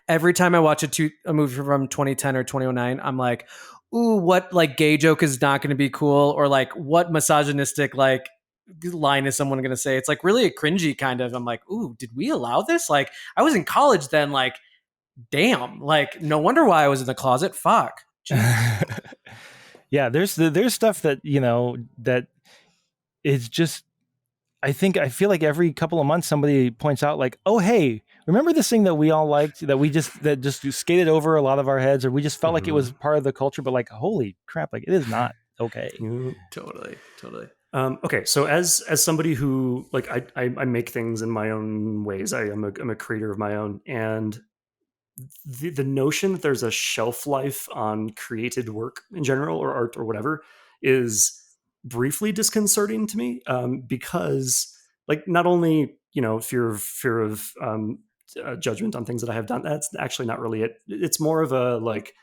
every time I watch a movie from 2010 or 2009, I'm like, ooh, what like gay joke is not going to be cool, or like what misogynistic like line is someone going to say? It's like really a cringy kind of. I'm like, ooh, did we allow this? Like, I was in college then. Like, damn. Like, no wonder why I was in the closet. Fuck. Yeah, there's stuff that that is just. I feel like every couple of months somebody points out like, oh, hey, remember this thing that we all liked that just skated over a lot of our heads, or we just felt like it was part of the culture, but like, holy crap, like it is not okay. Totally. Okay, so as somebody who like I make things in my own ways, I'm a creator of my own, and the notion that there's a shelf life on created work in general, or art or whatever, is briefly disconcerting to me, because like not only fear of judgment on things that I have done. That's actually not really it. It's more of a like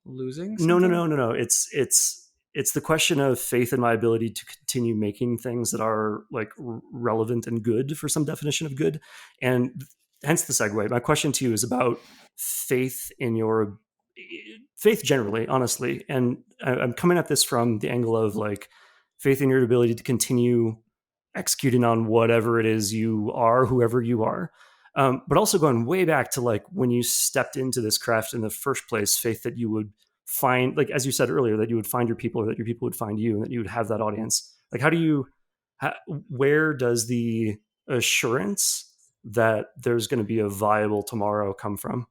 losing something? No. It's the question of faith in my ability to continue making things that are like relevant and good for some definition of good. And hence the segue. My question to you is about faith in your faith generally, honestly. And I'm coming at this from the angle of like faith in your ability to continue executing on whatever it is you are, whoever you are. But also going way back to like when you stepped into this craft in the first place, faith that you would find, like as you said earlier, that you would find your people, or that your people would find you, and that you would have that audience. Like where does the assurance that there's going to be a viable tomorrow come from?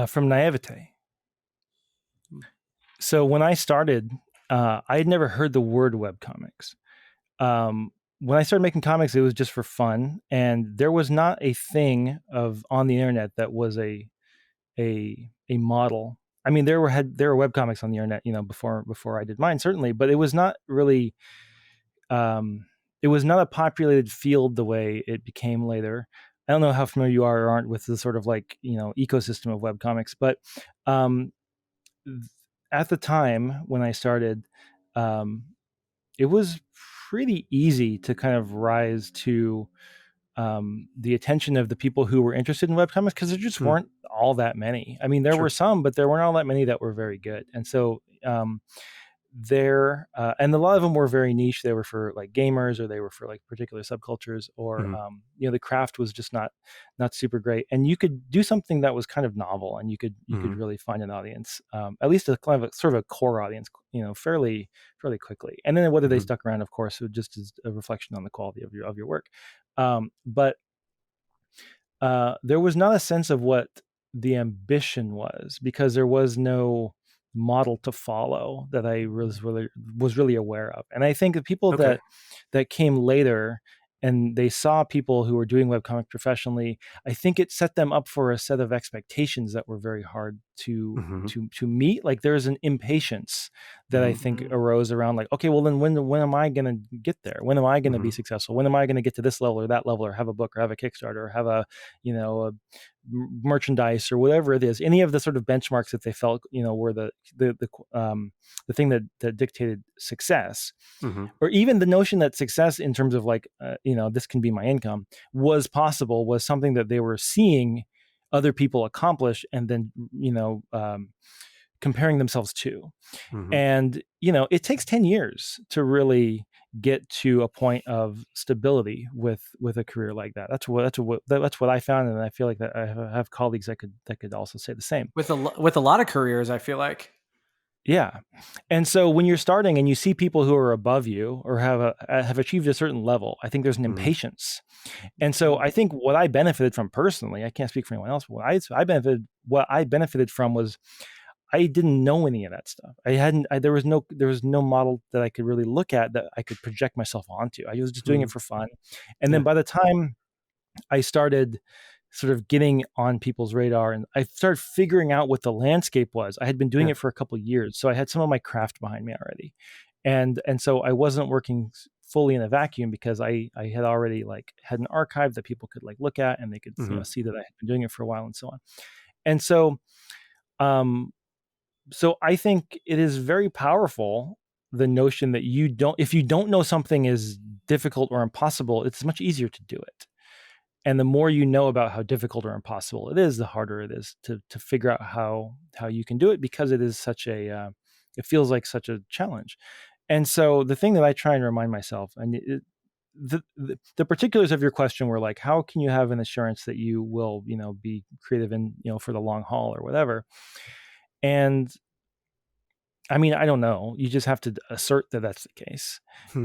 From naivete. So when I started, I had never heard the word webcomics. When I started making comics, it was just for fun, and there was not a thing on the internet that was a model. I mean, there were webcomics on the internet, before I did mine, certainly, but it was not really, it was not a populated field the way it became later. I don't know how familiar you are or aren't with the sort of like, ecosystem of webcomics, but at the time when I started, it was pretty easy to kind of rise to the attention of the people who were interested in webcomics, because there just weren't all that many. I mean, there were some, but there weren't all that many that were very good. And so and a lot of them were very niche. They were for like gamers, or they were for like particular subcultures, or the craft was just not super great. And you could do something that was kind of novel, and you could really find an audience, at least a kind of a sort of a core audience, fairly quickly. And then whether they stuck around, of course, it just is a reflection on the quality of your work. But there was not a sense of what the ambition was, because there was no model to follow that I was really aware of. And I think the people Okay. that came later and they saw people who were doing webcomic professionally, I think it set them up for a set of expectations that were very hard Mm-hmm. to meet. Like there's an impatience that I Mm-hmm. think arose around like, okay, well then when am I going to get there? When am I going to be Mm-hmm. successful? When am I going to get to this level or that level or have a book or have a Kickstarter or have a, a merchandise or whatever it is, any of the sort of benchmarks that they felt, were the thing that dictated success, Mm-hmm. or even the notion that success in terms of like, this can be my income was possible, was something that they were seeing other people accomplish and then, comparing themselves to. Mm-hmm. And, it takes 10 years to really get to a point of stability with a career like that. That's what I found. And I feel like that I have colleagues that could also say the same. With a lot of careers, I feel like. Yeah. And so when you're starting and you see people who are above you or have achieved a certain level, I think there's an Mm-hmm. impatience. And so I think what I benefited from personally, I can't speak for anyone else, but what I benefited from was I didn't know any of that stuff. There was no model that I could really look at that I could project myself onto. I was just doing Mm-hmm. it for fun. And then Yeah. by the time I started sort of getting on people's radar and I started figuring out what the landscape was. I had been doing Yeah. it for a couple of years, so I had some of my craft behind me already. And so I wasn't working fully in a vacuum because I had already like had an archive that people could like look at and they could, Mm-hmm. see that I had been doing it for a while and so on. And um so I think it is very powerful, the notion that if you don't know something is difficult or impossible, it's much easier to do it. And the more you know about how difficult or impossible it is, the harder it is to figure out how you can do it, because it is it feels like such a challenge. And so the thing that I try and remind myself, and the particulars of your question were like, how can you have an assurance that you will, be creative and, for the long haul or whatever? And I mean, I don't know. You just have to assert that that's the case.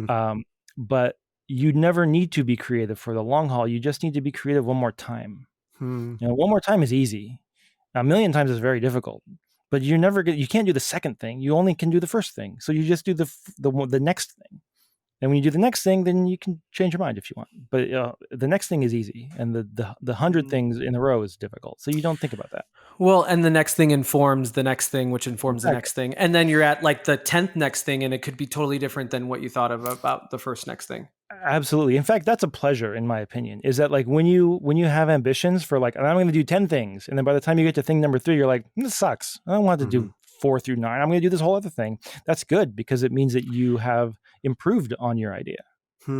Um, but you never need to be creative for the long haul. You just need to be creative one more time. Mm-hmm. One more time is easy. A million times is very difficult. But you can't do the second thing. You only can do the first thing. So you just do the next thing. And when you do the next thing, then you can change your mind if you want. But the next thing is easy, and the 100 things in a row is difficult. So you don't think about that. Well, and the next thing informs the next thing, which informs the Exactly. next thing. And then you're at like the 10th next thing, and it could be totally different than what you thought of about the first next thing. Absolutely. In fact, that's a pleasure, in my opinion, is that like when you have ambitions for like, I'm going to do 10 things. And then by the time you get to thing number 3, you're like, this sucks. I don't want to Mm-hmm. do 4 through 9. I'm going to do this whole other thing. That's good, because it means that you have improved on your idea.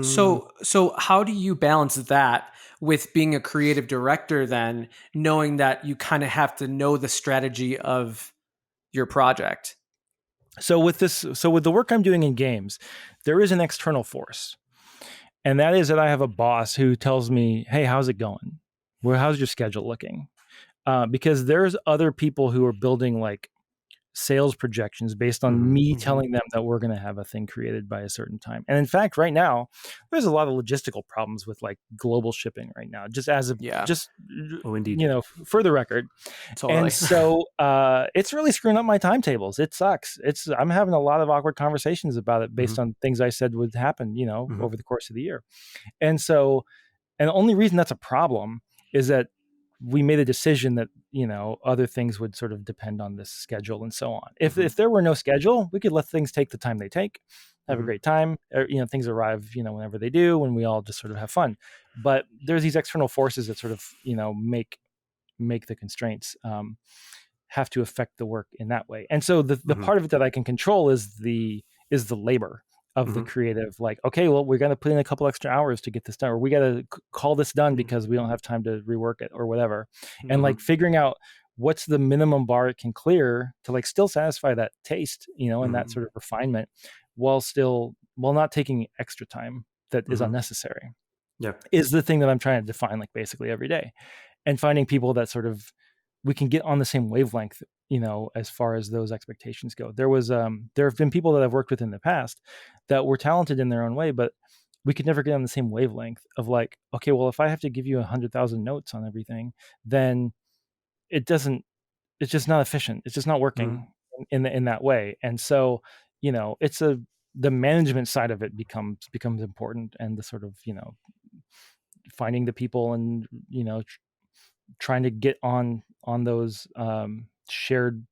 So how do you balance that with being a creative director then, knowing that you kind of have to know the strategy of your project? So with the work I'm doing in games, there is an external force. And that is that I have a boss who tells me, hey, how's it going? How's your schedule looking? Because there's other people who are building like sales projections based on Mm-hmm. me telling them that we're going to have a thing created by a certain time. And in fact, right now, there's a lot of logistical problems with like global shipping right now, Yeah, Oh, indeed. for the record. totally. And so it's really screwing up my timetables. It sucks. I'm having a lot of awkward conversations about it based Mm-hmm. on things I said would happen, Mm-hmm. over the course of the year. And so, and the only reason that's a problem is that we made a decision that, other things would sort of depend on this schedule and so on. If Mm-hmm. if there were no schedule, we could let things take the time they take, have a Mm-hmm. great time. Things arrive, whenever they do, and we all just sort of have fun. But there's these external forces that sort of, make the constraints have to affect the work in that way. And so the Mm-hmm. part of it that I can control is the labor of the Mm-hmm. creative. Like, okay, well, we're going to put in a couple extra hours to get this done, or we got to call this done because we don't have time to rework it or whatever. And like figuring out what's the minimum bar it can clear to like still satisfy that taste, and that Mm-hmm. sort of refinement, while not taking extra time that is Mm-hmm. unnecessary, Yeah. is the thing that I'm trying to define, like basically every day. And finding people that sort of we can get on the same wavelength, as far as those expectations go. There have been people that I've worked with in the past that were talented in their own way, but we could never get on the same wavelength of like, okay, well, if I have to give you 100,000 notes on everything, then it's just not efficient. It's just not Mm-hmm. working. in that way. And so, it's the management side of it becomes important, and the sort of, finding the people, and, trying to get on those shared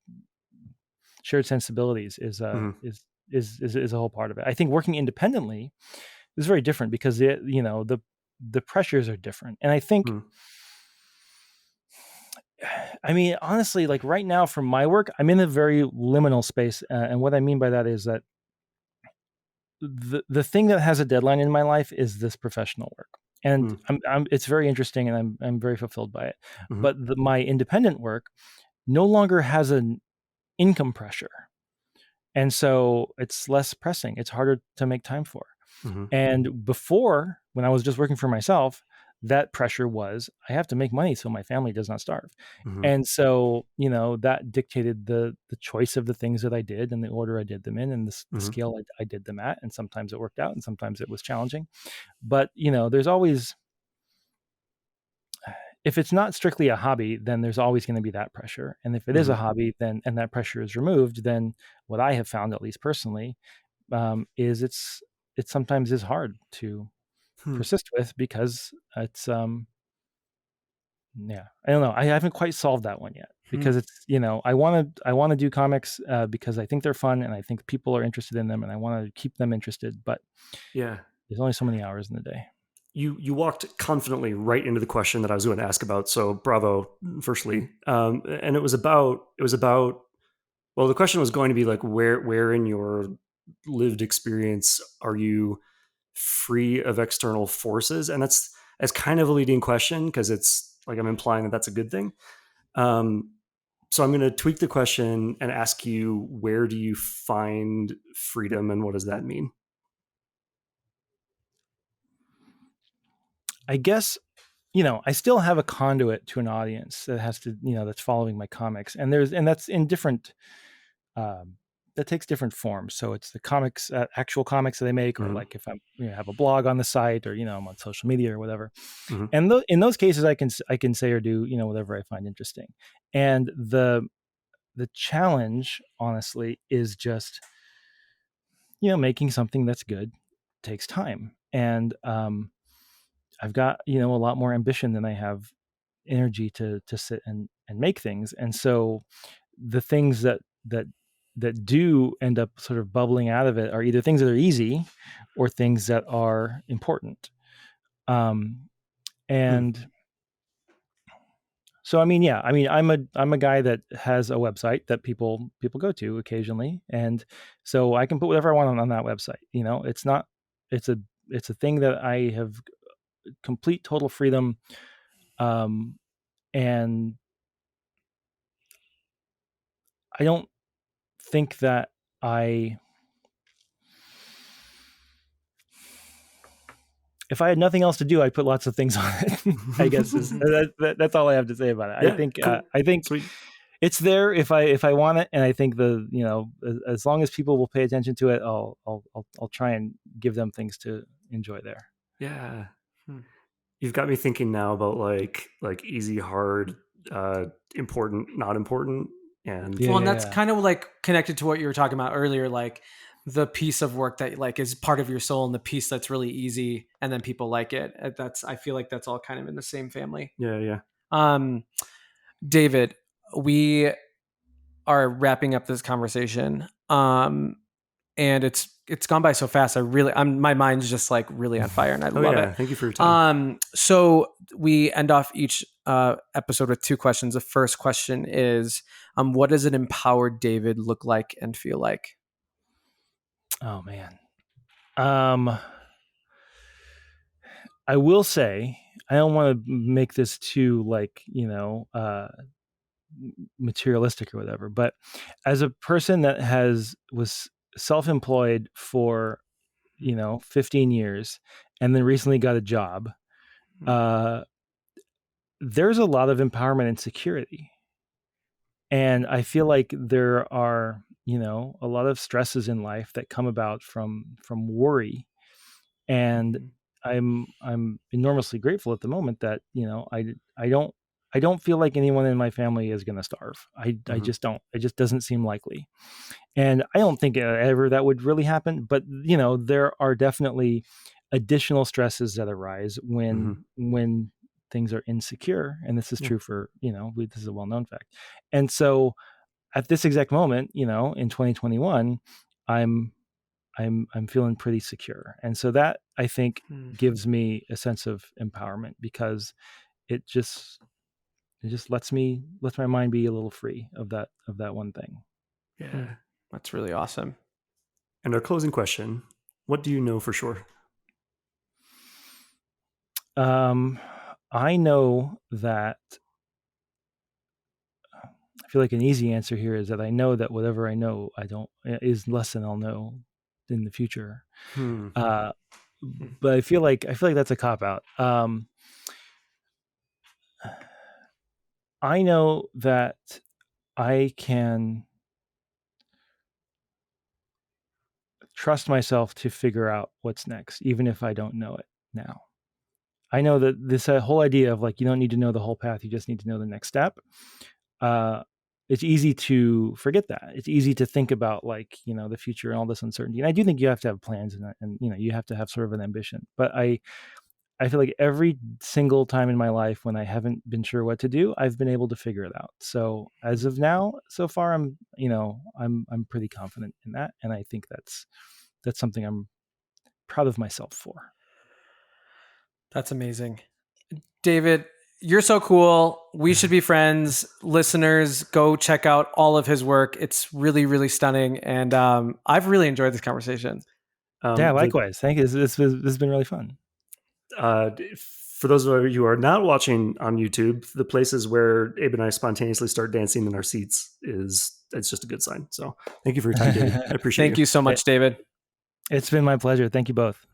sensibilities Mhm. is a whole part of it. I think working independently is very different, because the pressures are different. And I think, Mhm. I mean, honestly, like right now for my work, I'm in a very liminal space. And what I mean by that is that the thing that has a deadline in my life is this professional work. And Mhm. it's very interesting, and I'm very fulfilled by it. Mhm. But my independent work no longer has an income pressure. And so it's less pressing. It's harder to make time for. Mhm. And before, when I was just working for myself, that pressure was, I have to make money so my family does not starve. Mhm. And so, that dictated the choice of the things that I did, and the order I did them in, and the Mhm. scale I did them at. And sometimes it worked out, and sometimes it was challenging. But, there's always, if it's not strictly a hobby, then there's always going to be that pressure. And if it is a Mhm. hobby, then, and that pressure is removed, then what I have found, at least personally, is it sometimes is hard to Hmm. persist with, because it's yeah, I don't know, I haven't quite solved that one yet, Hmm. because it's, I want to do comics, because I think they're fun, and I think people are interested in them, and I want to keep them interested, but Yeah. there's only so many hours in the day. You walked confidently right into the question that I was going to ask about. So bravo, firstly. And it was about. Well, the question was going to be like, where in your lived experience are you free of external forces? And that's kind of a leading question, because it's like I'm implying that that's a good thing. Um, so I'm going to tweak the question and ask you, where do you find freedom, and what does that mean? I guess, I still have a conduit to an audience that has to, that's following my comics, and that's in different, um, that takes different forms. So it's the comics, actual comics that they make, or Hmm. like if I'm, have a blog on the site, or, I'm on social media or whatever. Hmm. And in those cases, I can say or do, whatever I find interesting. And the challenge, honestly, is just, making something that's good takes time. And I've got, a lot more ambition than I have energy to sit and make things. And so the things that do end up sort of bubbling out of it are either things that are easy, or things that are important. Um, Hmm. and So, I mean, yeah, I mean, I'm a guy that has a website that people go to occasionally, and so I can put whatever I want on that website. It's not, it's a it's a thing that I have complete total freedom, um, and I don't think that I, if I had nothing else to do, I'd put lots of things on it. I guess that's all I have to say about it. I Yeah, think cool, I think sweet. it's there if I want it, and I think as long as people will pay attention to it, I'll try and give them things to enjoy there. Yeah, Hmm. you've got me thinking now about like easy, hard, important, not important, and Yeah, Well, and yeah, that's yeah. kind of like connected to what you were talking about earlier, like the piece of work that like is part of your soul, and the piece that's really easy, and then people like it. That's I feel like that's all kind of in the same family. yeah, yeah. Um, David, we are wrapping up this conversation. And it's gone by so fast. My mind's just like really on fire, and I Oh love it. yeah, thank you for your time. So we end off each episode with two questions. The first question is, what does an empowered David look like and feel like? Oh man. Um, I will say, I don't want to make this too, like, materialistic or whatever, but as a person that was self-employed for 15 years, and then recently got a job, uh there's a lot of empowerment and security. And I feel like there are, a lot of stresses in life that come about from worry. And I'm enormously grateful at the moment that, I don't I don't feel like anyone in my family is going to starve. I just don't. It just doesn't seem likely. And I don't think ever that would really happen. But, there are definitely additional stresses that arise when things are insecure. And this is true for, this is a well-known fact. And so at this exact moment, in 2021, I'm feeling pretty secure. And so that, I think, gives me a sense of empowerment, because it just lets my mind be a little free of that one thing. Yeah. That's really awesome. And our closing question, what do you know for sure? I know that, I feel like an easy answer here is that I know that whatever I know, is less than I'll know in the future. But I feel like that's a cop out. I know that I can trust myself to figure out what's next, even if I don't know it now. I know that this whole idea of like, you don't need to know the whole path, you just need to know the next step. It's easy to forget that. It's easy to think about like, the future and all this uncertainty. And I do think you have to have plans and you have to have sort of an ambition. But I feel like every single time in my life when I haven't been sure what to do, I've been able to figure it out. So as of now, so far, I'm pretty confident in that. And I think that's something I'm proud of myself for. That's amazing. David, you're so cool. We should be friends. Listeners, go check out all of his work. It's really, really stunning. And I've really enjoyed this conversation. Yeah, likewise. Thank you. This has been really fun. For those of you who are not watching on YouTube, the places where Abe and I spontaneously start dancing in our seats it's just a good sign. So thank you for your time, David. I appreciate it. Thank you so much, David. It's been my pleasure. Thank you both.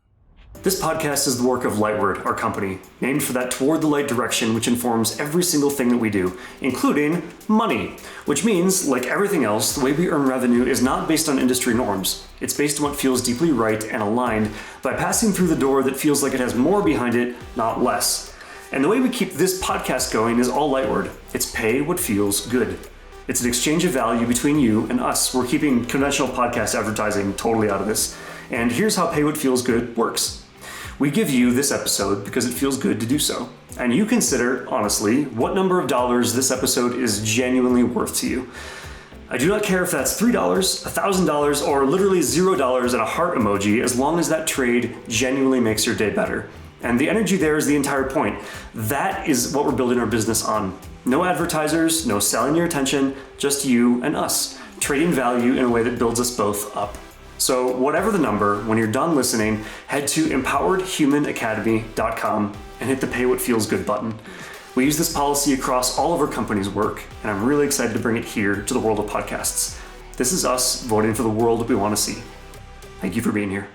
This podcast is the work of Lightward, our company, named for that toward the light direction which informs every single thing that we do, including money, which means, like everything else, the way we earn revenue is not based on industry norms. It's based on what feels deeply right and aligned by passing through the door that feels like it has more behind it, not less. And the way we keep this podcast going is all Lightward. It's pay what feels good. It's an exchange of value between you and us. We're keeping conventional podcast advertising totally out of this. And here's how Pay What Feels Good works. We give you this episode because it feels good to do so. And you consider, honestly, what number of dollars this episode is genuinely worth to you. I do not care if that's $3, $1,000, or literally $0 and a heart emoji, as long as that trade genuinely makes your day better. And the energy there is the entire point. That is what we're building our business on. No advertisers, no selling your attention, just you and us, trading value in a way that builds us both up. So whatever the number, when you're done listening, head to empoweredhumanacademy.com and hit the Pay What Feels Good button. We use this policy across all of our company's work, and I'm really excited to bring it here to the world of podcasts. This is us voting for the world that we want to see. Thank you for being here.